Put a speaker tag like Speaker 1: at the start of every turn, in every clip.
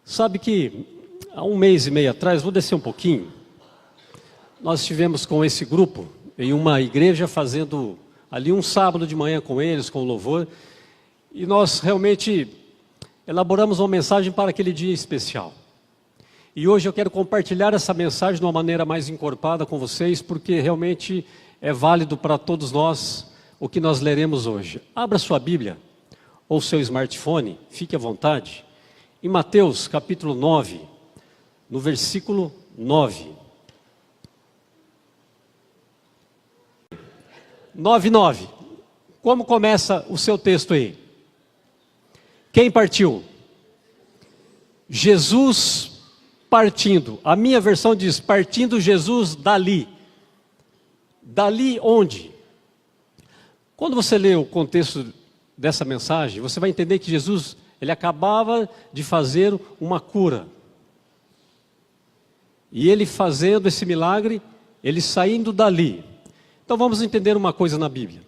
Speaker 1: Sabe que há um mês e meio atrás, vou descer um pouquinho, nós estivemos com esse grupo em uma igreja fazendo ali um sábado de manhã com eles, com louvor, e nós realmente elaboramos uma mensagem para aquele dia especial. E hoje eu quero compartilhar essa mensagem de uma maneira mais encorpada com vocês, porque realmente é válido para todos nós o que nós leremos hoje. Abra sua Bíblia ou seu smartphone, fique à vontade, em Mateus capítulo 9, no versículo 9. 9:9. Como começa o seu texto aí? Quem partiu? Jesus partindo. A minha versão diz, partindo Jesus dali. Dali onde? Quando você lê o contexto dessa mensagem, você vai entender que Jesus, ele acabava de fazer uma cura. E ele fazendo esse milagre, ele saindo dali. Então vamos entender uma coisa na Bíblia.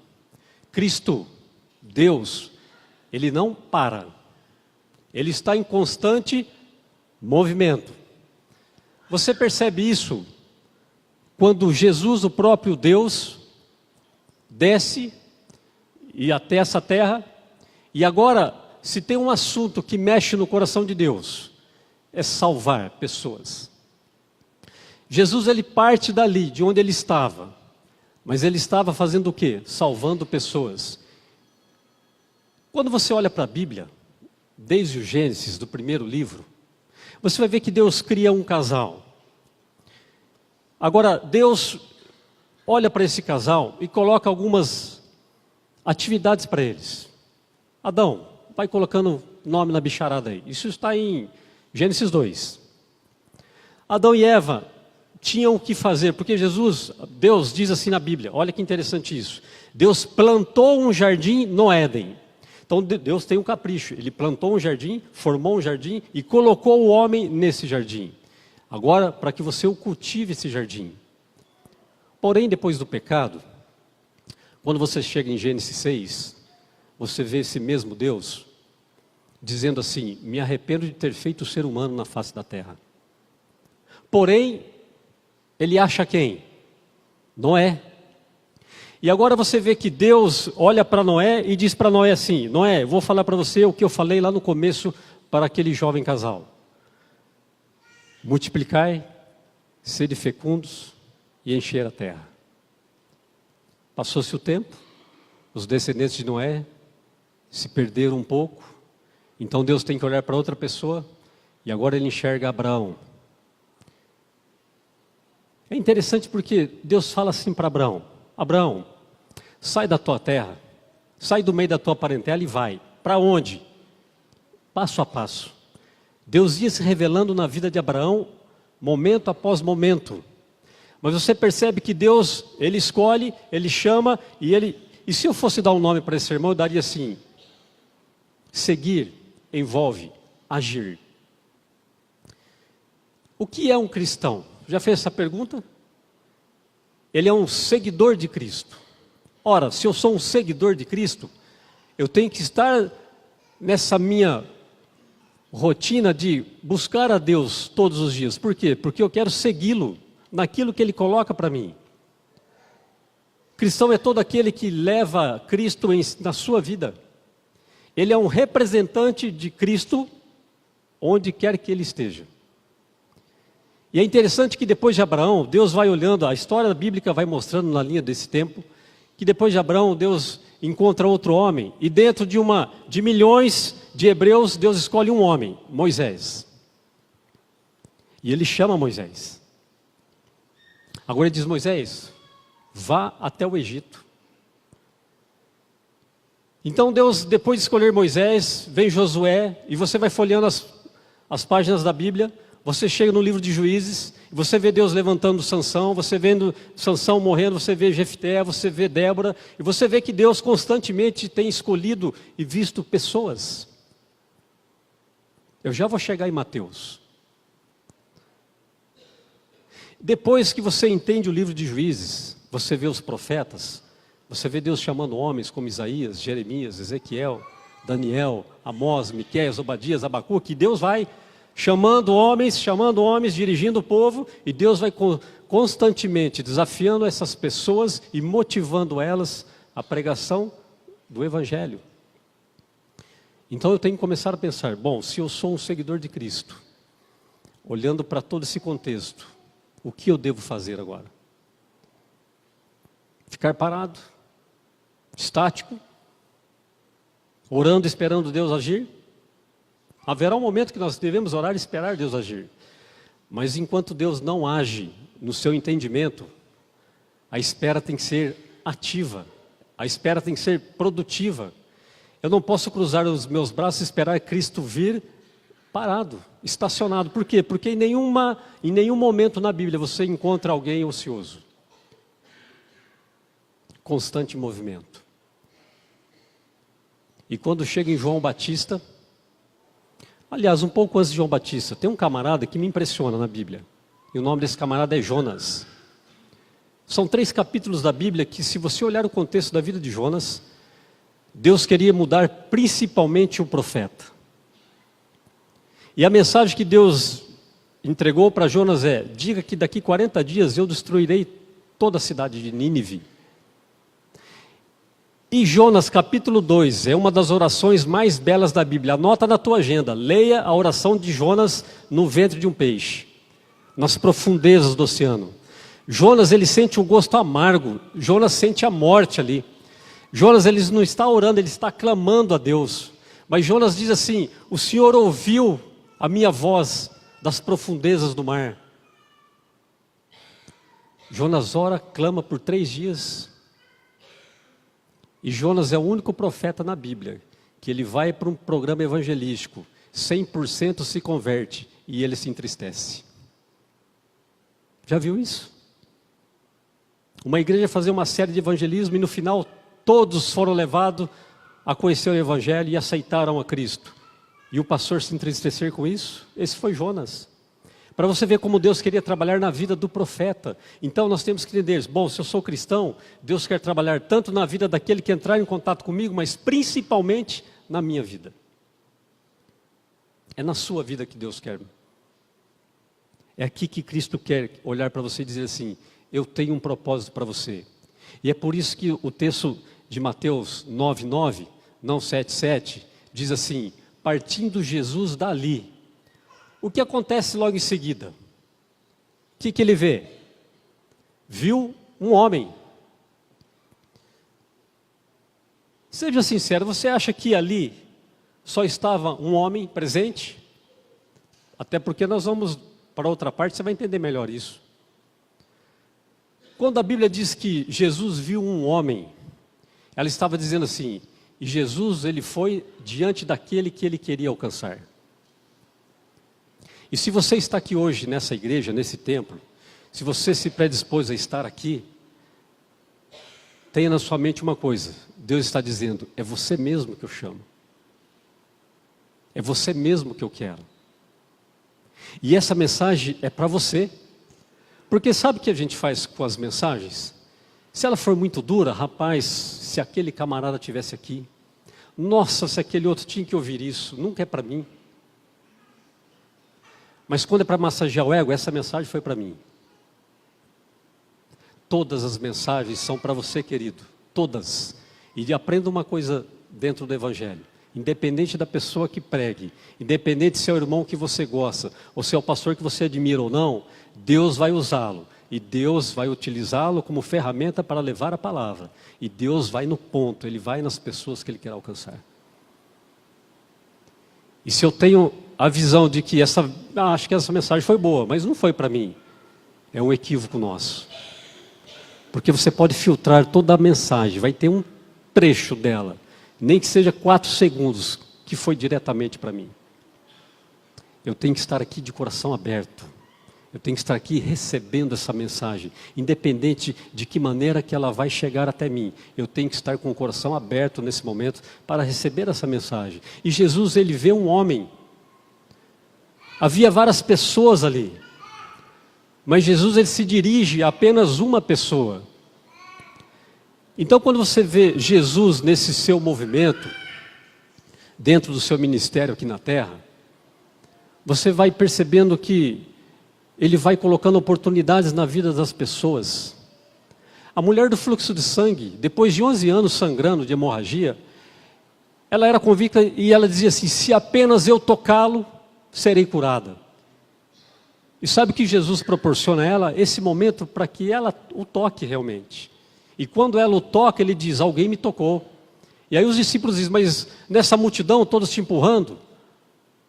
Speaker 1: Cristo, Deus, ele não para. Ele está em constante movimento. Você percebe isso quando Jesus, o próprio Deus, desce e até essa terra. E agora, se tem um assunto que mexe no coração de Deus, é salvar pessoas. Jesus, ele parte dali, de onde ele estava. Mas ele estava fazendo o quê? Salvando pessoas. Quando você olha para a Bíblia, desde o Gênesis, do primeiro livro, você vai ver que Deus cria um casal. Agora, Deus olha para esse casal e coloca algumas atividades para eles. Adão, vai colocando nome na bicharada aí. Isso está em Gênesis 2. Adão e Eva tinham que fazer, porque Deus diz assim na Bíblia, olha que interessante isso. Deus plantou um jardim no Éden. Então Deus tem um capricho, ele plantou um jardim, formou um jardim e colocou o homem nesse jardim. Agora, para que você o cultive esse jardim. Porém, depois do pecado, quando você chega em Gênesis 6, você vê esse mesmo Deus dizendo assim, me arrependo de ter feito o ser humano na face da terra. Porém, ele acha quem? Noé. E agora você vê que Deus olha para Noé e diz para Noé assim, Noé, vou falar para você o que eu falei lá no começo para aquele jovem casal. Multiplicai, sede fecundos e encher a terra. Passou-se o tempo, os descendentes de Noé se perderam um pouco, então Deus tem que olhar para outra pessoa e agora ele enxerga Abraão. É interessante porque Deus fala assim para Abraão, Abraão, sai da tua terra, sai do meio da tua parentela e vai. Para onde? Passo a passo. Deus ia se revelando na vida de Abraão, momento após momento. Mas você percebe que Deus, ele escolhe, ele chama, e se eu fosse dar um nome para esse irmão, eu daria assim, seguir envolve agir. O que é um cristão? Já fez essa pergunta? Ele é um seguidor de Cristo. Ora, se eu sou um seguidor de Cristo, eu tenho que estar nessa minha rotina de buscar a Deus todos os dias. Por quê? Porque eu quero segui-lo naquilo que Ele coloca para mim. Cristão é todo aquele que leva Cristo na sua vida. Ele é um representante de Cristo onde quer que ele esteja. E é interessante que depois de Abraão, Deus vai olhando, a história bíblica vai mostrando na linha desse tempo, que depois de Abraão, Deus encontra outro homem, e dentro de milhões de hebreus, Deus escolhe um homem, Moisés. E ele chama Moisés. Agora ele diz, Moisés, vá até o Egito. Então Deus, depois de escolher Moisés, vem Josué, e você vai folheando as páginas da Bíblia, você chega no livro de Juízes, você vê Deus levantando Sansão, você vendo Sansão morrendo, você vê Jefté, você vê Débora, e você vê que Deus constantemente tem escolhido e visto pessoas. Eu já vou chegar em Mateus. Depois que você entende o livro de Juízes, você vê os profetas, você vê Deus chamando homens como Isaías, Jeremias, Ezequiel, Daniel, Amós, Miqueias, Obadias, Abacuque, que Deus vai chamando homens, dirigindo o povo, e Deus vai constantemente desafiando essas pessoas e motivando elas à pregação do Evangelho. Então eu tenho que começar a pensar, bom, se eu sou um seguidor de Cristo, olhando para todo esse contexto, o que eu devo fazer agora? Ficar parado, estático, orando, esperando Deus agir? Haverá um momento que nós devemos orar e esperar Deus agir. Mas enquanto Deus não age no seu entendimento, a espera tem que ser ativa, a espera tem que ser produtiva. Eu não posso cruzar os meus braços e esperar Cristo vir parado, estacionado. Por quê? Porque em nenhum momento na Bíblia você encontra alguém ocioso. Constante movimento. E quando chega em João Batista, aliás, um pouco antes de João Batista, tem um camarada que me impressiona na Bíblia. E o nome desse camarada é Jonas. São 3 capítulos da Bíblia que, se você olhar o contexto da vida de Jonas, Deus queria mudar principalmente o profeta. E a mensagem que Deus entregou para Jonas é: diga que daqui 40 dias eu destruirei toda a cidade de Nínive. E Jonas capítulo 2 é uma das orações mais belas da Bíblia. Anota na tua agenda, leia a oração de Jonas no ventre de um peixe, nas profundezas do oceano. Jonas, ele sente um gosto amargo, Jonas sente a morte ali. Jonas, ele não está orando, ele está clamando a Deus. Mas Jonas diz assim: o Senhor ouviu a minha voz das profundezas do mar. Jonas ora, clama por 3 dias. E Jonas é o único profeta na Bíblia que ele vai para um programa evangelístico, 100% se converte e ele se entristece. Já viu isso? Uma igreja fazer uma série de evangelismo e no final todos foram levados a conhecer o Evangelho e aceitaram a Cristo. E o pastor se entristecer com isso? Esse foi Jonas. Para você ver como Deus queria trabalhar na vida do profeta. Então nós temos que entender, bom, se eu sou cristão, Deus quer trabalhar tanto na vida daquele que entrar em contato comigo, mas principalmente na minha vida. É na sua vida que Deus quer. É aqui que Cristo quer olhar para você e dizer assim: eu tenho um propósito para você. E é por isso que o texto de Mateus 9:9, não 7:7, diz assim: partindo Jesus dali. O que acontece logo em seguida? O que ele vê? Viu um homem. Seja sincero, você acha que ali só estava um homem presente? Até porque nós vamos para outra parte, você vai entender melhor isso. Quando a Bíblia diz que Jesus viu um homem, ela estava dizendo assim: e Jesus, ele foi diante daquele que ele queria alcançar. E se você está aqui hoje nessa igreja, nesse templo, se você se predispôs a estar aqui, tenha na sua mente uma coisa: Deus está dizendo, é você mesmo que eu chamo. É você mesmo que eu quero. E essa mensagem é para você. Porque sabe o que a gente faz com as mensagens? Se ela for muito dura, rapaz, se aquele camarada estivesse aqui, nossa, se aquele outro tinha que ouvir isso, nunca é para mim. Mas quando é para massagear o ego, essa mensagem foi para mim. Todas as mensagens são para você, querido, todas. E aprenda uma coisa dentro do Evangelho: independente da pessoa que pregue, independente se é o irmão que você gosta, ou se é o pastor que você admira ou não, Deus vai usá-lo. E Deus vai utilizá-lo como ferramenta para levar a palavra. E Deus vai no ponto, Ele vai nas pessoas que Ele quer alcançar. E se eu tenho a visão de que acho que essa mensagem foi boa, mas não foi para mim, é um equívoco nosso. Porque você pode filtrar toda a mensagem, vai ter um trecho dela, nem que seja 4 segundos, que foi diretamente para mim. Eu tenho que estar aqui de coração aberto. Eu tenho que estar aqui recebendo essa mensagem, independente de que maneira que ela vai chegar até mim. Eu tenho que estar com o coração aberto nesse momento para receber essa mensagem. E Jesus, ele vê um homem. Havia várias pessoas ali, mas Jesus, ele se dirige a apenas uma pessoa. Então, quando você vê Jesus nesse seu movimento, dentro do seu ministério aqui na terra, você vai percebendo que Ele vai colocando oportunidades na vida das pessoas. A mulher do fluxo de sangue, depois de 11 anos sangrando de hemorragia, ela era convicta e ela dizia assim: se apenas eu tocá-lo, serei curada. E sabe que Jesus proporciona a ela esse momento para que ela o toque realmente. E quando ela o toca, ele diz: alguém me tocou. E aí os discípulos dizem: mas nessa multidão, todos te empurrando,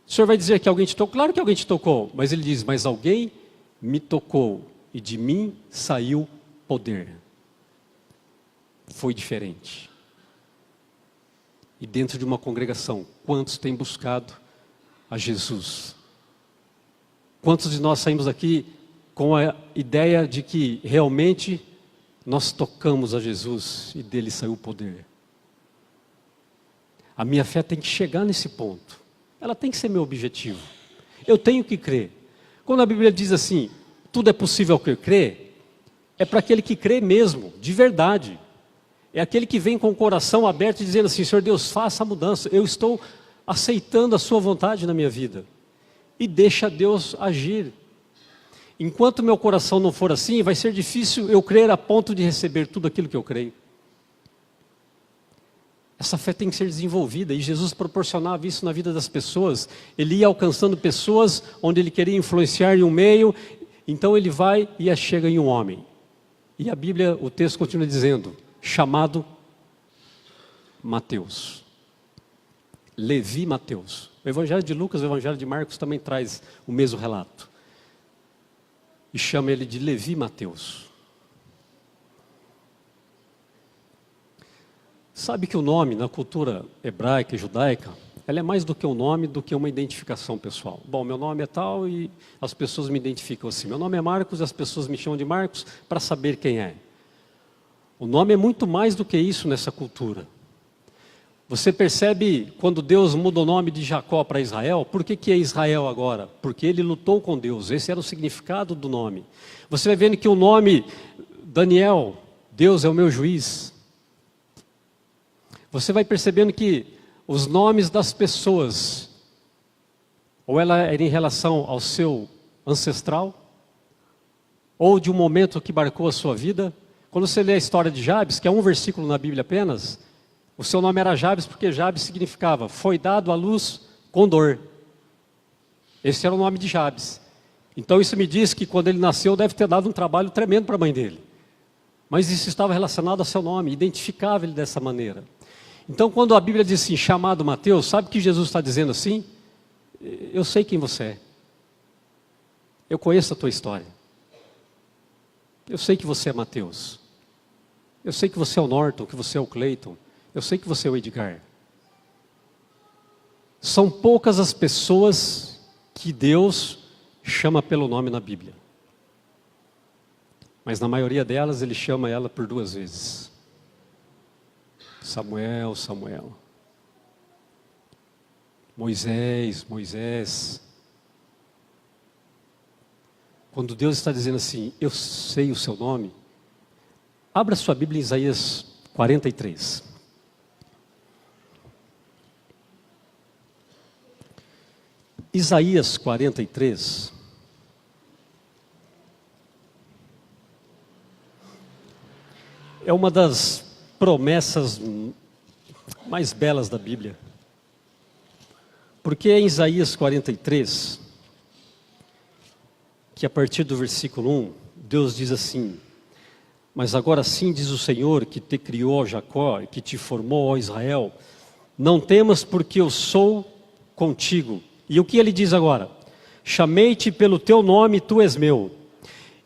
Speaker 1: o senhor vai dizer que alguém te tocou? Claro que alguém te tocou. Mas ele diz: mas alguém me tocou e de mim saiu poder. Foi diferente. E dentro de uma congregação, quantos têm buscado a Jesus? Quantos de nós saímos daqui com a ideia de que realmente nós tocamos a Jesus e dele saiu o poder? A minha fé tem que chegar nesse ponto. Ela tem que ser meu objetivo. Eu tenho que crer. Quando a Bíblia diz assim, tudo é possível ao que crê, é para aquele que crê mesmo, de verdade. É aquele que vem com o coração aberto e dizendo assim: Senhor Deus, faça a mudança. Eu estou aceitando a sua vontade na minha vida. E deixa Deus agir. Enquanto meu coração não for assim, vai ser difícil eu crer a ponto de receber tudo aquilo que eu creio. Essa fé tem que ser desenvolvida, e Jesus proporcionava isso na vida das pessoas. Ele ia alcançando pessoas onde ele queria influenciar em um meio, então ele vai e chega em um homem. E a Bíblia, o texto continua dizendo, chamado Mateus. Levi Mateus. O Evangelho de Lucas, o Evangelho de Marcos também traz o mesmo relato. E chama ele de Levi Mateus. Sabe que o nome na cultura hebraica e judaica, ela é mais do que um nome, do que uma identificação pessoal. Bom, meu nome é tal e as pessoas me identificam assim. Meu nome é Marcos e as pessoas me chamam de Marcos para saber quem é. O nome é muito mais do que isso nessa cultura. Você percebe quando Deus muda o nome de Jacó para Israel, por que é Israel agora? Porque ele lutou com Deus, esse era o significado do nome. Você vai vendo que o nome Daniel, Deus é o meu juiz. Você vai percebendo que os nomes das pessoas, ou ela era em relação ao seu ancestral, ou de um momento que marcou a sua vida. Quando você lê a história de Jabes, que é um versículo na Bíblia apenas, o seu nome era Jabes porque Jabes significava foi dado à luz com dor. Esse era o nome de Jabes. Então isso me diz que quando ele nasceu deve ter dado um trabalho tremendo para a mãe dele. Mas isso estava relacionado ao seu nome, identificava ele dessa maneira. Então quando a Bíblia diz assim, chamado Mateus, sabe o que Jesus está dizendo assim? Eu sei quem você é. Eu conheço a tua história. Eu sei que você é Mateus. Eu sei que você é o Norton, que você é o Cleiton. Eu sei que você é o Edgar. São poucas as pessoas que Deus chama pelo nome na Bíblia. Mas na maioria delas ele chama ela por 2 vezes. Samuel, Samuel. Moisés, Moisés. Quando Deus está dizendo assim, eu sei o seu nome, abra sua Bíblia em Isaías 43. Isaías 43. É uma das promessas mais belas da Bíblia. Porque é em Isaías 43, que a partir do versículo 1, Deus diz assim, mas agora sim diz o Senhor que te criou, ó Jacó, e que te formou, ó Israel, não temas porque eu sou contigo. E o que ele diz agora? Chamei-te pelo teu nome, tu és meu.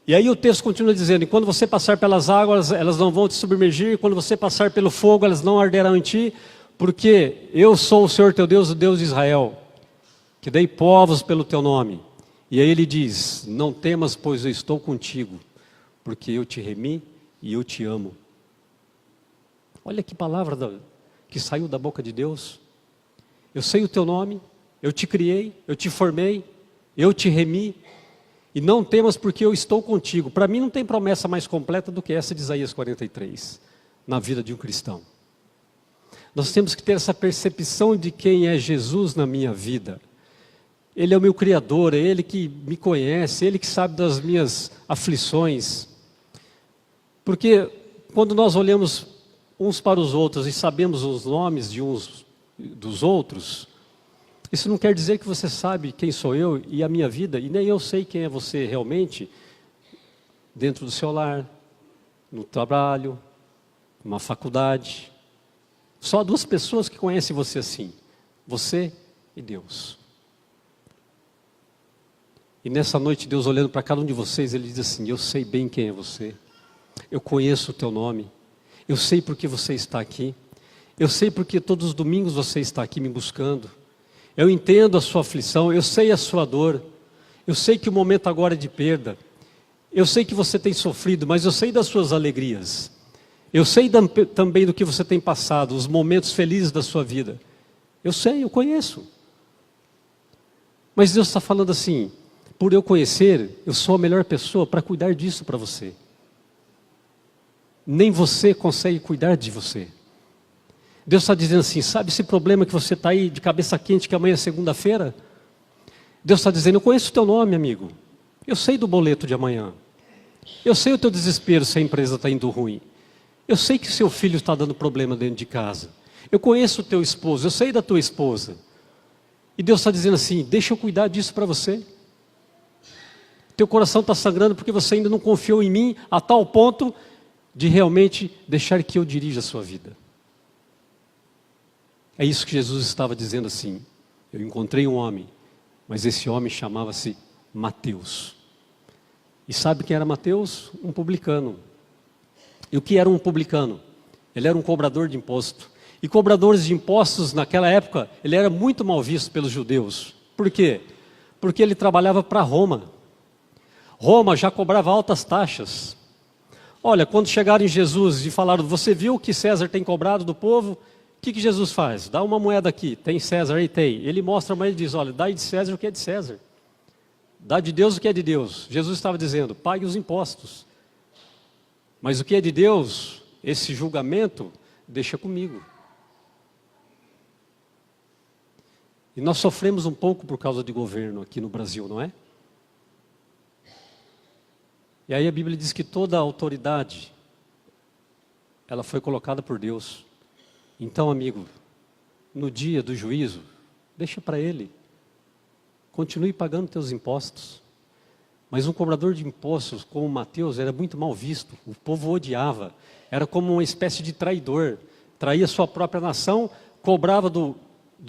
Speaker 1: E aí o texto continua dizendo, e quando você passar pelas águas, elas não vão te submergir, quando você passar pelo fogo, elas não arderão em ti, porque eu sou o Senhor teu Deus, o Deus de Israel, que dei povos pelo teu nome. E aí ele diz, não temas, pois eu estou contigo, porque eu te remi e eu te amo. Olha que palavra que saiu da boca de Deus. Eu sei o teu nome, eu te criei, eu te formei, eu te remi, e não temas porque eu estou contigo. Para mim não tem promessa mais completa do que essa de Isaías 43, na vida de um cristão. Nós temos que ter essa percepção de quem é Jesus na minha vida. Ele é o meu Criador, é Ele que me conhece, Ele que sabe das minhas aflições. Porque quando nós olhamos uns para os outros e sabemos os nomes de uns dos outros, isso não quer dizer que você sabe quem sou eu e a minha vida, e nem eu sei quem é você realmente, dentro do seu lar, no trabalho, numa faculdade. Só duas pessoas que conhecem você assim, você e Deus. E nessa noite, Deus olhando para cada um de vocês, Ele diz assim: eu sei bem quem é você, eu conheço o teu nome, eu sei porque você está aqui, eu sei porque todos os domingos você está aqui me buscando, eu entendo a sua aflição, eu sei a sua dor, eu sei que o momento agora é de perda, eu sei que você tem sofrido, mas eu sei das suas alegrias, eu sei também do que você tem passado, os momentos felizes da sua vida, eu sei, eu conheço. Mas Deus está falando assim: por eu conhecer, eu sou a melhor pessoa para cuidar disso para você. Nem você consegue cuidar de você. Deus está dizendo assim: sabe esse problema que você está aí de cabeça quente, que amanhã é segunda-feira? Deus está dizendo: eu conheço o teu nome, amigo. Eu sei do boleto de amanhã. Eu sei o teu desespero se a empresa está indo ruim. Eu sei que seu filho está dando problema dentro de casa. Eu conheço o teu esposo, eu sei da tua esposa. E Deus está dizendo assim: deixa eu cuidar disso para você. Teu coração está sangrando porque você ainda não confiou em mim a tal ponto de realmente deixar que eu dirija a sua vida. É isso que Jesus estava dizendo assim: eu encontrei um homem, mas esse homem chamava-se Mateus. E sabe quem era Mateus? Um publicano. E o que era um publicano? Ele era um cobrador de imposto. E cobradores de impostos naquela época, ele era muito mal visto pelos judeus. Por quê? Porque ele trabalhava para Roma. Roma já cobrava altas taxas. Olha, quando chegaram em Jesus e falaram: você viu o que César tem cobrado do povo? O que Jesus faz? Dá uma moeda aqui, tem César aí? Tem. Ele mostra, mas ele diz: olha, dá de César o que é de César. Dá de Deus o que é de Deus. Jesus estava dizendo: pague os impostos. Mas o que é de Deus, esse julgamento, deixa comigo. E nós sofremos um pouco por causa de governo aqui no Brasil, não é? E aí a Bíblia diz que toda a autoridade, ela foi colocada por Deus. Então, amigo, no dia do juízo, deixa para Ele. Continue pagando teus impostos. Mas um cobrador de impostos como Mateus era muito mal visto. O povo o odiava. Era como uma espécie de traidor. Traía sua própria nação, cobrava do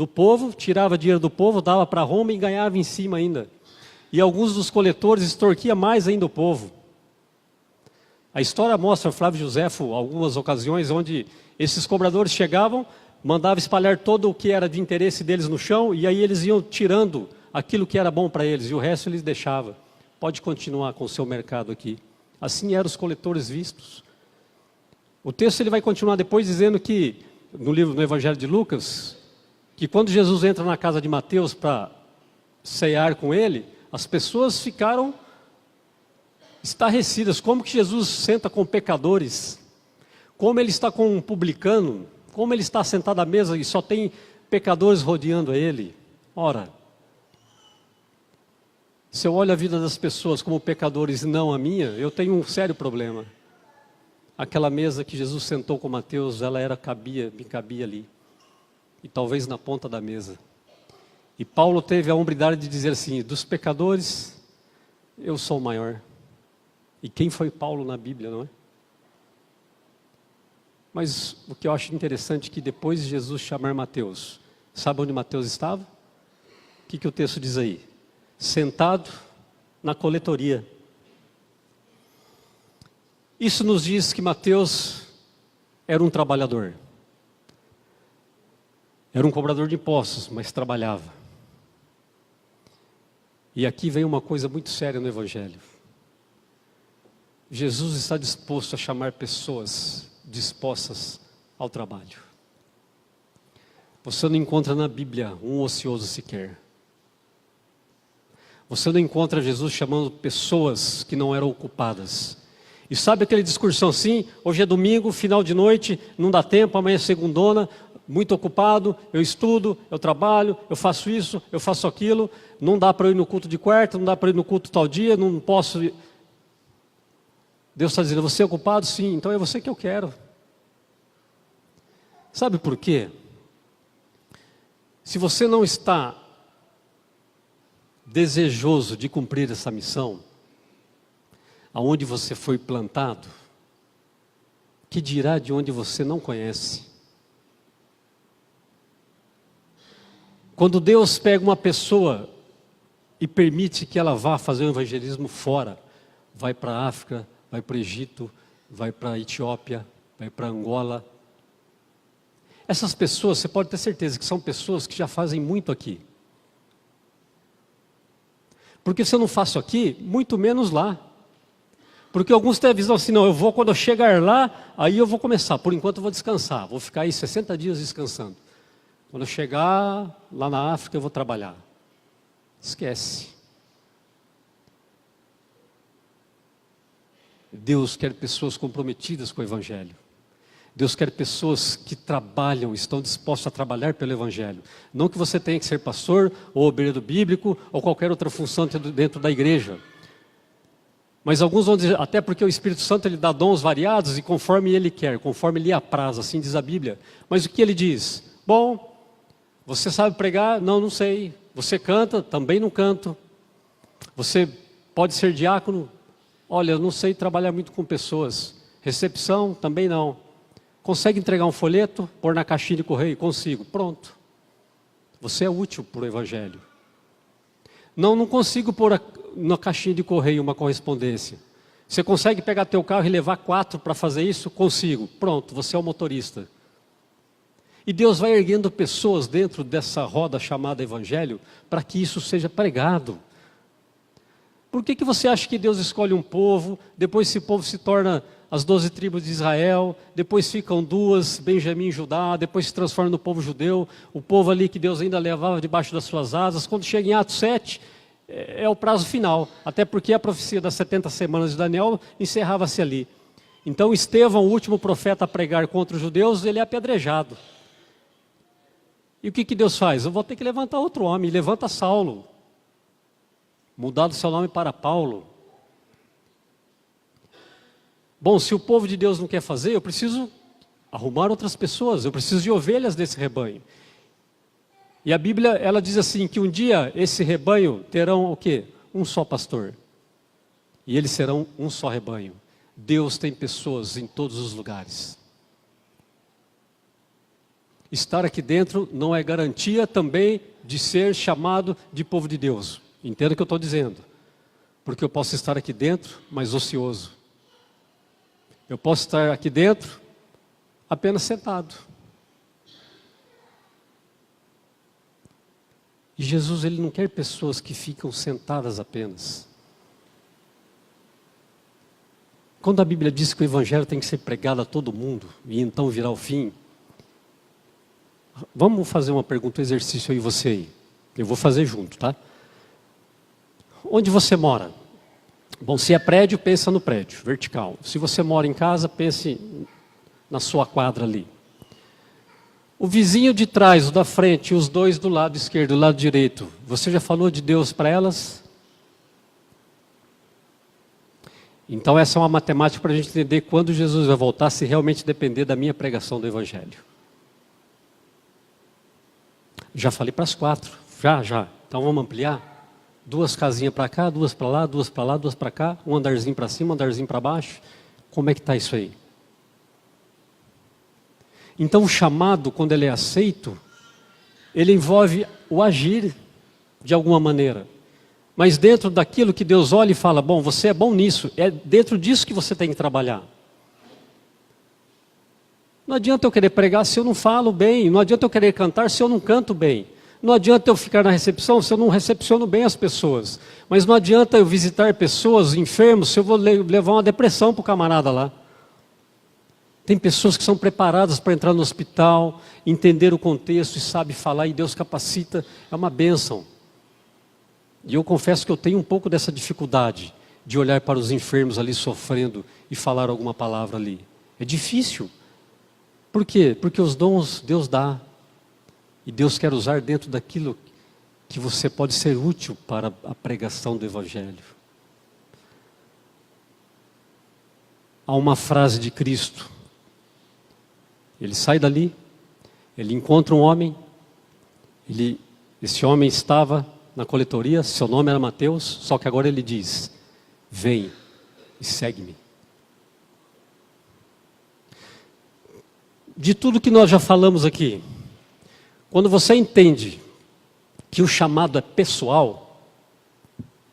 Speaker 1: povo, tirava dinheiro do povo, dava para Roma e ganhava em cima ainda. E alguns dos coletores extorquia mais ainda o povo. A história mostra, Flávio Josefo, algumas ocasiões onde esses cobradores chegavam, mandavam espalhar todo o que era de interesse deles no chão, e aí eles iam tirando aquilo que era bom para eles, e o resto eles deixavam. Pode continuar com o seu mercado aqui. Assim eram os coletores vistos. O texto ele vai continuar depois dizendo que, no Evangelho de Lucas, que quando Jesus entra na casa de Mateus para cear com ele, as pessoas ficaram estarrecidas. Como que Jesus senta com pecadores? Como ele está com um publicano? Como ele está sentado à mesa e só tem pecadores rodeando a ele? Ora, se eu olho a vida das pessoas como pecadores e não a minha, eu tenho um sério problema. Aquela mesa que Jesus sentou com Mateus, ela me cabia ali. E talvez na ponta da mesa. E Paulo teve a hombridade de dizer assim: dos pecadores, eu sou o maior. E quem foi Paulo na Bíblia, não é? Mas o que eu acho interessante é que depois de Jesus chamar Mateus, sabe onde Mateus estava? O que o texto diz aí? Sentado na coletoria. Isso nos diz que Mateus era um trabalhador. Era um cobrador de impostos, mas trabalhava. E aqui vem uma coisa muito séria no Evangelho. Jesus está disposto a chamar pessoas dispostas ao trabalho. Você não encontra na Bíblia um ocioso sequer. Você não encontra Jesus chamando pessoas que não eram ocupadas. E sabe aquele discursão assim: hoje é domingo, final de noite, não dá tempo, amanhã é segundona, muito ocupado, eu estudo, eu trabalho, eu faço isso, eu faço aquilo, não dá para eu ir no culto de quarta, não dá para ir no culto tal dia, não posso ir. Deus está dizendo, você é ocupado? Sim, então é você que eu quero. Sabe por quê? Se você não está desejoso de cumprir essa missão, aonde você foi plantado, que dirá de onde você não conhece? Quando Deus pega uma pessoa e permite que ela vá fazer o evangelismo fora, vai para a África, vai para o Egito, vai para a Etiópia, vai para Angola. Essas pessoas, você pode ter certeza que são pessoas que já fazem muito aqui. Porque se eu não faço aqui, muito menos lá. Porque alguns têm a visão assim, não, eu vou quando eu chegar lá, aí eu vou começar. Por enquanto eu vou descansar, vou ficar aí 60 dias descansando. Quando eu chegar lá na África eu vou trabalhar. Esquece. Deus quer pessoas comprometidas com o Evangelho. Deus quer pessoas que trabalham, estão dispostas a trabalhar pelo Evangelho. Não que você tenha que ser pastor, ou obreiro bíblico, ou qualquer outra função dentro da igreja. Mas alguns vão dizer, até porque o Espírito Santo ele dá dons variados e conforme ele quer, conforme lhe apraz, assim diz a Bíblia. Mas o que ele diz? Bom, você sabe pregar? Não, não sei. Você canta? Também não canto. Você pode ser diácono? Olha, eu não sei trabalhar muito com pessoas. Recepção? Também não. Consegue entregar um folheto? Pôr na caixinha de correio? Consigo. Pronto. Você é útil para o Evangelho. Não consigo pôr na caixinha de correio uma correspondência. Você consegue pegar teu carro e levar 4 para fazer isso? Consigo. Pronto, você é o motorista. E Deus vai erguendo pessoas dentro dessa roda chamada Evangelho para que isso seja pregado. Por que você acha que Deus escolhe um povo, depois esse povo se torna as 12 tribos de Israel, depois ficam 2, Benjamim e Judá, depois se transforma no povo judeu, o povo ali que Deus ainda levava debaixo das suas asas. Quando chega em Atos 7, é o prazo final, até porque a profecia das 70 semanas de Daniel encerrava-se ali. Então Estevão, o último profeta a pregar contra os judeus, ele é apedrejado. E o que Deus faz? Eu vou ter que levantar outro homem, levanta Saulo, mudado seu nome para Paulo. Bom, se o povo de Deus não quer fazer, eu preciso arrumar outras pessoas, eu preciso de ovelhas desse rebanho. E a Bíblia, ela diz assim, que um dia esse rebanho terão o quê? Um só pastor. E eles serão um só rebanho. Deus tem pessoas em todos os lugares. Estar aqui dentro não é garantia também de ser chamado de povo de Deus. Entenda o que eu estou dizendo. Porque eu posso estar aqui dentro, mas ocioso. Eu posso estar aqui dentro, apenas sentado. E Jesus, ele não quer pessoas que ficam sentadas apenas. Quando a Bíblia diz que o Evangelho tem que ser pregado a todo mundo, e então virá o fim, vamos fazer uma pergunta, um exercício aí, você aí. Eu vou fazer junto, tá? Onde você mora? Bom, se é prédio, pensa no prédio, vertical. Se você mora em casa, pense na sua quadra ali. O vizinho de trás, o da frente, os dois do lado esquerdo, do lado direito, você já falou de Deus para elas? Então essa é uma matemática para a gente entender quando Jesus vai voltar, se realmente depender da minha pregação do Evangelho. Já falei para as 4, já. Então vamos ampliar? 2 casinhas para cá, 2 para lá, 2 para lá, 2 para cá, um andarzinho para cima, um andarzinho para baixo. Como é que está isso aí? Então o chamado, quando ele é aceito, ele envolve o agir de alguma maneira. Mas dentro daquilo que Deus olha e fala, bom, você é bom nisso, é dentro disso que você tem que trabalhar. Não adianta eu querer pregar se eu não falo bem, não adianta eu querer cantar se eu não canto bem. Não adianta eu ficar na recepção se eu não recepciono bem as pessoas. Mas não adianta eu visitar pessoas enfermos se eu vou levar uma depressão para o camarada lá. Tem pessoas que são preparadas para entrar no hospital, entender o contexto e sabe falar e Deus capacita, é uma bênção. E eu confesso que eu tenho um pouco dessa dificuldade de olhar para os enfermos ali sofrendo e falar alguma palavra ali. É difícil. Por quê? Porque os dons Deus dá. E Deus quer usar dentro daquilo que você pode ser útil para a pregação do Evangelho. Há uma frase de Cristo. Ele sai dali, ele encontra um homem, esse homem estava na coletoria, seu nome era Mateus, só que agora ele diz: vem e segue-me. De tudo que nós já falamos aqui, quando você entende que o chamado é pessoal,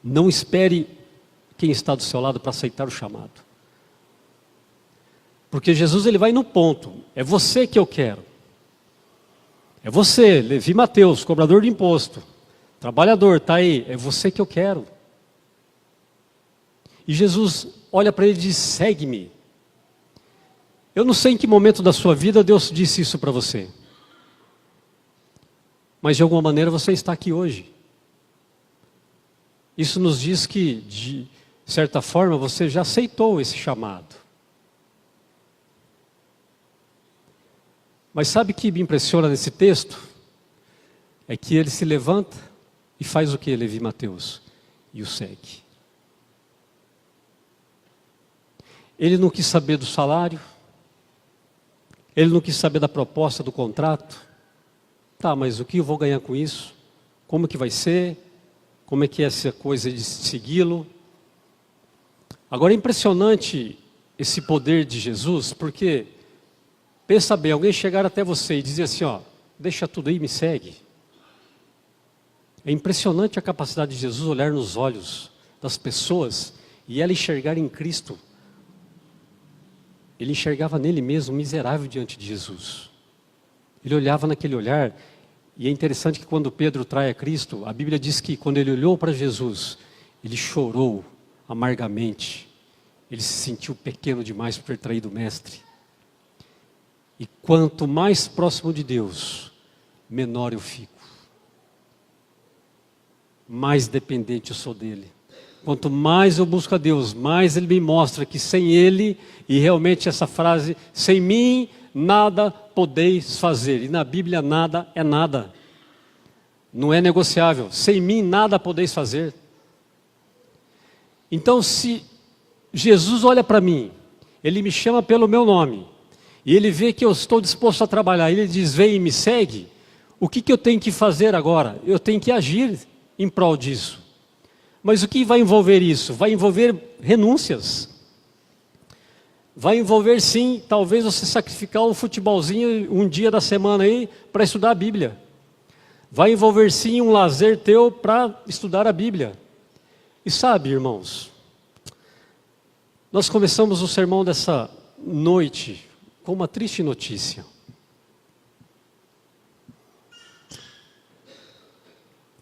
Speaker 1: não espere quem está do seu lado para aceitar o chamado. Porque Jesus ele vai no ponto, é você que eu quero. É você, Levi Mateus, cobrador de imposto, trabalhador, está aí, é você que eu quero. E Jesus olha para ele e diz: segue-me. Eu não sei em que momento da sua vida Deus disse isso para você. Mas de alguma maneira você está aqui hoje. Isso nos diz que, de certa forma, você já aceitou esse chamado. Mas sabe o que me impressiona nesse texto? É que ele se levanta e faz o que, Levi Mateus? E o segue. Ele não quis saber do salário. Ele não quis saber da proposta do contrato. Tá, mas o que eu vou ganhar com isso? Como que vai ser? Como é que é essa coisa de segui-lo? Agora é impressionante esse poder de Jesus, porque, pensa bem, alguém chegar até você e dizer assim, ó, deixa tudo aí e me segue. É impressionante a capacidade de Jesus olhar nos olhos das pessoas e ela enxergar em Cristo. Ele enxergava nele mesmo miserável diante de Jesus. Ele olhava naquele olhar, e é interessante que quando Pedro trai a Cristo, a Bíblia diz que quando ele olhou para Jesus, ele chorou amargamente. Ele se sentiu pequeno demais por ter traído o Mestre. E quanto mais próximo de Deus, menor eu fico. Mais dependente eu sou dele. Quanto mais eu busco a Deus, mais ele me mostra que sem ele, e realmente essa frase, sem mim nada podeis fazer. E na Bíblia nada é nada. Não é negociável. Sem mim nada podeis fazer. Então se Jesus olha para mim, ele me chama pelo meu nome, e ele vê que eu estou disposto a trabalhar, ele diz, vem e me segue, o que eu tenho que fazer agora? Eu tenho que agir em prol disso. Mas o que vai envolver isso? Vai envolver renúncias. Vai envolver sim, talvez você sacrificar um futebolzinho um dia da semana aí para estudar a Bíblia. Vai envolver sim um lazer teu para estudar a Bíblia. E sabe, irmãos, nós começamos o sermão dessa noite com uma triste notícia.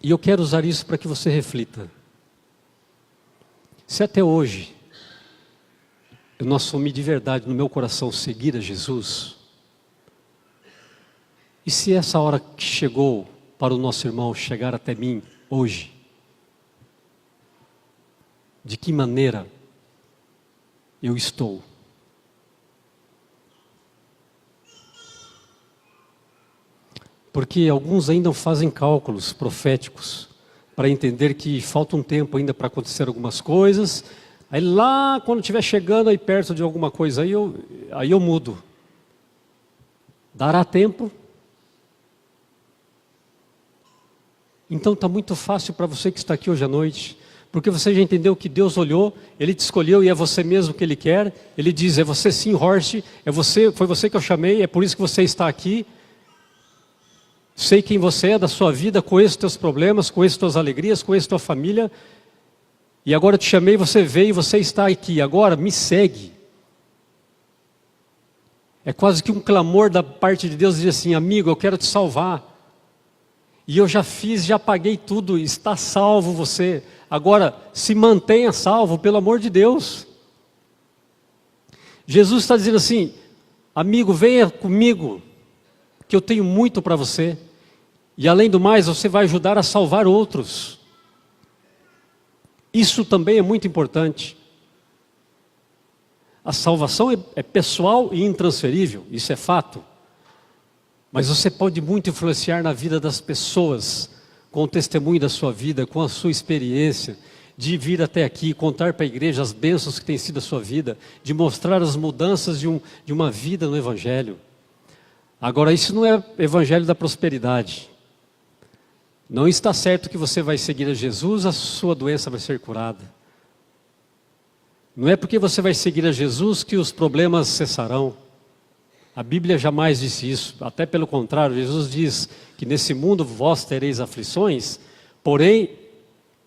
Speaker 1: E eu quero usar isso para que você reflita. Se até hoje eu não assumi de verdade no meu coração seguir a Jesus, e se essa hora que chegou para o nosso irmão chegar até mim hoje, de que maneira eu estou? Porque alguns ainda fazem cálculos proféticos para entender que falta um tempo ainda para acontecer algumas coisas. Aí lá, quando estiver chegando aí perto de alguma coisa, aí eu mudo. Dará tempo? Então está muito fácil para você que está aqui hoje à noite, porque você já entendeu que Deus olhou, Ele te escolheu e é você mesmo que Ele quer. Ele diz, é você sim, Horst, é você, foi você que eu chamei, é por isso que você está aqui. Sei quem você é da sua vida, conheço teus problemas, conheço tuas alegrias, conheço tua família. E agora eu te chamei, você veio e você está aqui. Agora me segue. É quase que um clamor da parte de Deus, dizer assim, amigo, eu quero te salvar. E eu já fiz, já paguei tudo, está salvo você. Agora se mantenha salvo, pelo amor de Deus. Jesus está dizendo assim, amigo, venha comigo, que eu tenho muito para você. E além do mais, você vai ajudar a salvar outros. Isso também é muito importante. A salvação é pessoal e intransferível, isso é fato. Mas você pode muito influenciar na vida das pessoas, com o testemunho da sua vida, com a sua experiência, de vir até aqui, contar para a igreja as bênçãos que tem sido a sua vida, de mostrar as mudanças de uma vida no Evangelho. Agora, isso não é Evangelho da prosperidade. Não está certo que você vai seguir a Jesus, a sua doença vai ser curada. Não é porque você vai seguir a Jesus que os problemas cessarão. A Bíblia jamais disse isso, até pelo contrário, Jesus diz que nesse mundo vós tereis aflições, porém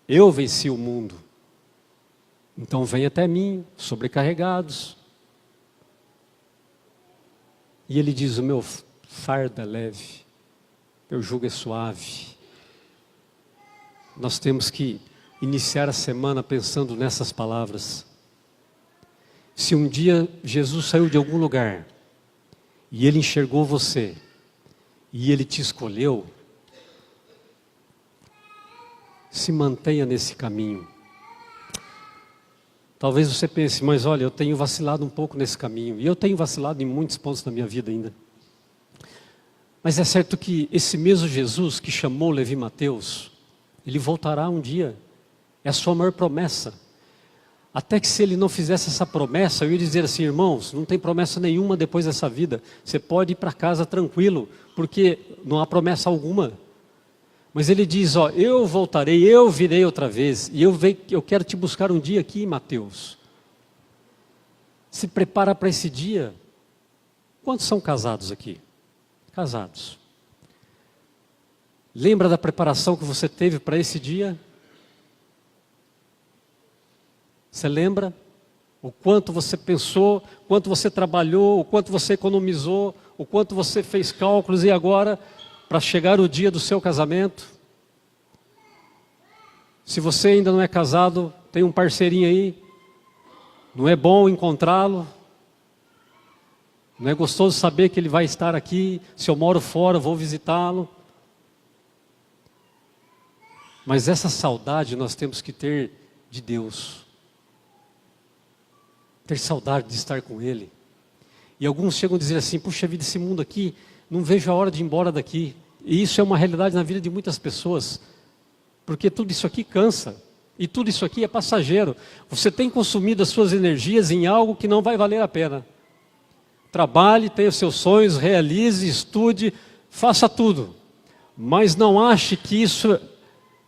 Speaker 1: eu venci o mundo. Então vem até mim, sobrecarregados. E ele diz, o meu fardo é leve, meu jugo é suave. Nós temos que iniciar a semana pensando nessas palavras. Se um dia Jesus saiu de algum lugar, e Ele enxergou você, e Ele te escolheu, se mantenha nesse caminho. Talvez você pense, mas olha, eu tenho vacilado um pouco nesse caminho, e eu tenho vacilado em muitos pontos da minha vida ainda. Mas é certo que esse mesmo Jesus que chamou Levi Mateus, ele voltará um dia, é a sua maior promessa. Até que se ele não fizesse essa promessa, eu ia dizer assim, irmãos, não tem promessa nenhuma depois dessa vida. Você pode ir para casa tranquilo, porque não há promessa alguma. Mas ele diz, ó, eu voltarei, eu virei outra vez, e eu quero te buscar um dia aqui, Mateus. Se prepara para esse dia. Quantos são casados aqui? Casados. Lembra da preparação que você teve para esse dia? Você lembra o quanto você pensou, o quanto você trabalhou, o quanto você economizou, o quanto você fez cálculos e agora, para chegar o dia do seu casamento? Se você ainda não é casado, tem um parceirinho aí, não é bom encontrá-lo? Não é gostoso saber que ele vai estar aqui? Se eu moro fora, vou visitá-lo. Mas essa saudade nós temos que ter de Deus. Ter saudade de estar com Ele. E alguns chegam a dizer assim, puxa vida, esse mundo aqui, não vejo a hora de ir embora daqui. E isso é uma realidade na vida de muitas pessoas. Porque tudo isso aqui cansa. E tudo isso aqui é passageiro. Você tem consumido as suas energias em algo que não vai valer a pena. Trabalhe, tenha os seus sonhos, realize, estude, faça tudo. Mas não ache que isso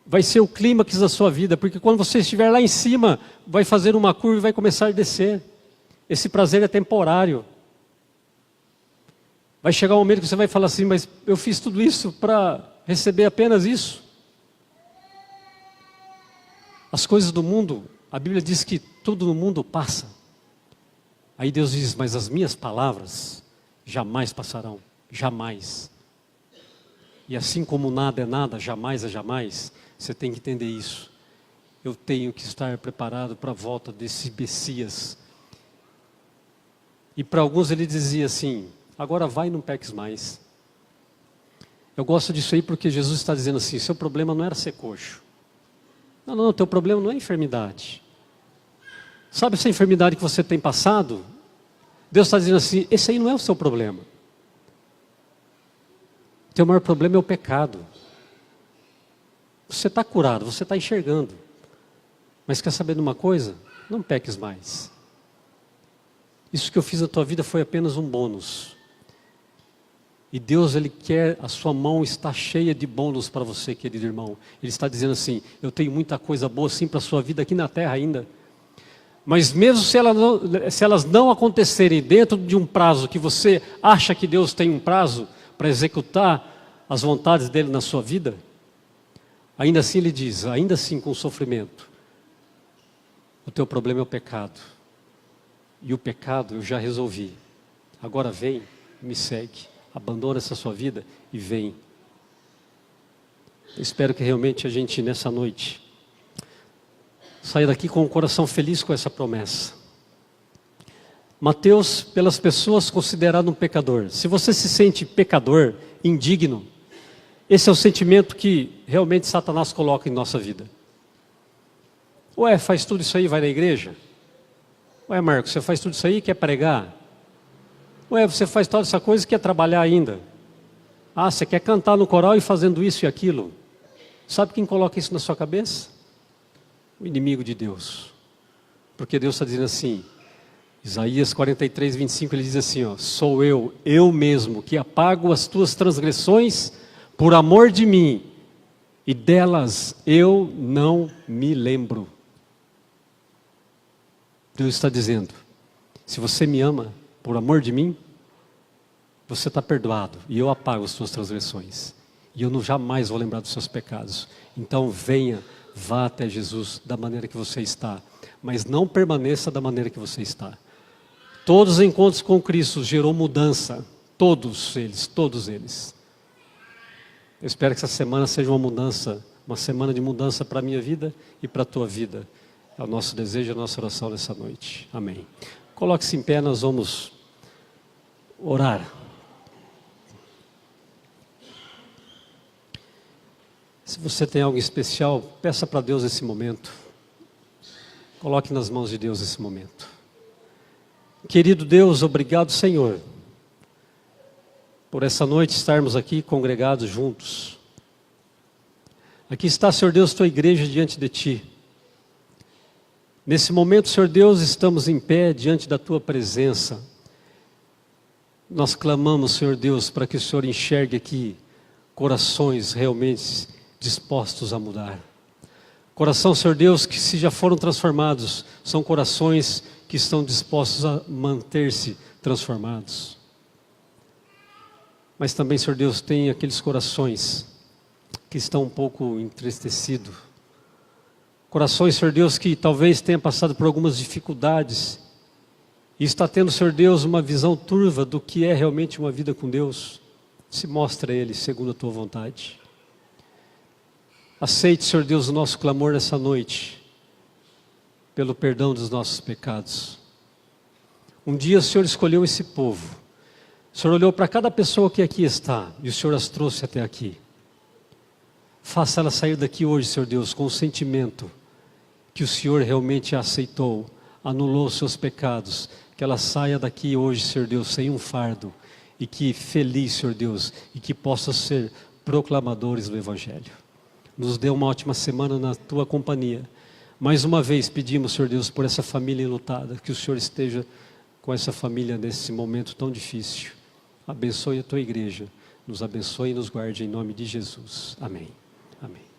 Speaker 1: vai ser o clímax da sua vida. Porque quando você estiver lá em cima, vai fazer uma curva e vai começar a descer. Esse prazer é temporário. Vai chegar um momento que você vai falar assim, mas eu fiz tudo isso para receber apenas isso? As coisas do mundo, a Bíblia diz que tudo no mundo passa. Aí Deus diz, mas as minhas palavras jamais passarão, jamais. E assim como nada é nada, jamais é jamais, você tem que entender isso. Eu tenho que estar preparado para a volta desse Messias. E para alguns ele dizia assim, agora vai e não peques mais. Eu gosto disso aí porque Jesus está dizendo assim, seu problema não era ser coxo. Não, teu problema não é enfermidade. Sabe essa enfermidade que você tem passado? Deus está dizendo assim, esse aí não é o seu problema. O teu maior problema é o pecado. Você está curado, você está enxergando. Mas quer saber de uma coisa? Não peques mais. Isso que eu fiz na tua vida foi apenas um bônus. E Deus, Ele quer, a sua mão está cheia de bônus para você, querido irmão. Ele está dizendo assim, eu tenho muita coisa boa sim para a sua vida aqui na terra ainda. Mas mesmo se elas não acontecerem dentro de um prazo que você acha que Deus tem um prazo para executar as vontades dEle na sua vida, ainda assim Ele diz, ainda assim com sofrimento, o teu problema é o pecado. E o pecado eu já resolvi. Agora vem, me segue. Abandona essa sua vida e vem. Eu espero que realmente a gente nessa noite saia daqui com o coração feliz com essa promessa. Mateus, pelas pessoas considerado um pecador. Se você se sente pecador, indigno, esse é o sentimento que realmente Satanás coloca em nossa vida. Ué, faz tudo isso aí, vai na igreja? Ué, Marcos, você faz tudo isso aí e quer pregar? Ué, você faz toda essa coisa e quer trabalhar ainda? Ah, você quer cantar no coral e fazendo isso e aquilo? Sabe quem coloca isso na sua cabeça? O inimigo de Deus. Porque Deus está dizendo assim, Isaías 43, 25, ele diz assim, ó, sou eu mesmo, que apago as tuas transgressões por amor de mim, e delas eu não me lembro. Deus está dizendo, se você me ama por amor de mim, você está perdoado, e eu apago as suas transgressões, e eu jamais vou lembrar dos seus pecados. Então venha, vá até Jesus da maneira que você está, mas não permaneça da maneira que você está. Todos os encontros com Cristo gerou mudança, todos eles. Eu espero que essa semana seja uma semana de mudança para a minha vida e para a tua vida. É o nosso desejo, a nossa oração nessa noite. Amém. Coloque-se em pé, nós vamos orar. Se você tem algo especial, peça para Deus esse momento. Coloque nas mãos de Deus esse momento. Querido Deus, obrigado, Senhor, por essa noite estarmos aqui congregados juntos. Aqui está, Senhor Deus, tua igreja diante de ti. Nesse momento, Senhor Deus, estamos em pé diante da tua presença. Nós clamamos, Senhor Deus, para que o Senhor enxergue aqui corações realmente dispostos a mudar. Coração, Senhor Deus, que se já foram transformados, são corações que estão dispostos a manter-se transformados. Mas também, Senhor Deus, tem aqueles corações que estão um pouco entristecidos. Corações, Senhor Deus, que talvez tenham passado por algumas dificuldades e está tendo, Senhor Deus, uma visão turva do que é realmente uma vida com Deus. Se mostra a Ele segundo a tua vontade. Aceite, Senhor Deus, o nosso clamor nessa noite, pelo perdão dos nossos pecados. Um dia o Senhor escolheu esse povo. O Senhor olhou para cada pessoa que aqui está e o Senhor as trouxe até aqui. Faça ela sair daqui hoje, Senhor Deus, com o sentimento que o Senhor realmente a aceitou, anulou os seus pecados, que ela saia daqui hoje, Senhor Deus, sem um fardo, e que feliz, Senhor Deus, e que possa ser proclamadores do Evangelho. Nos dê uma ótima semana na tua companhia. Mais uma vez pedimos, Senhor Deus, por essa família enlutada, que o Senhor esteja com essa família nesse momento tão difícil. Abençoe a tua igreja, nos abençoe e nos guarde em nome de Jesus. Amém. Amém.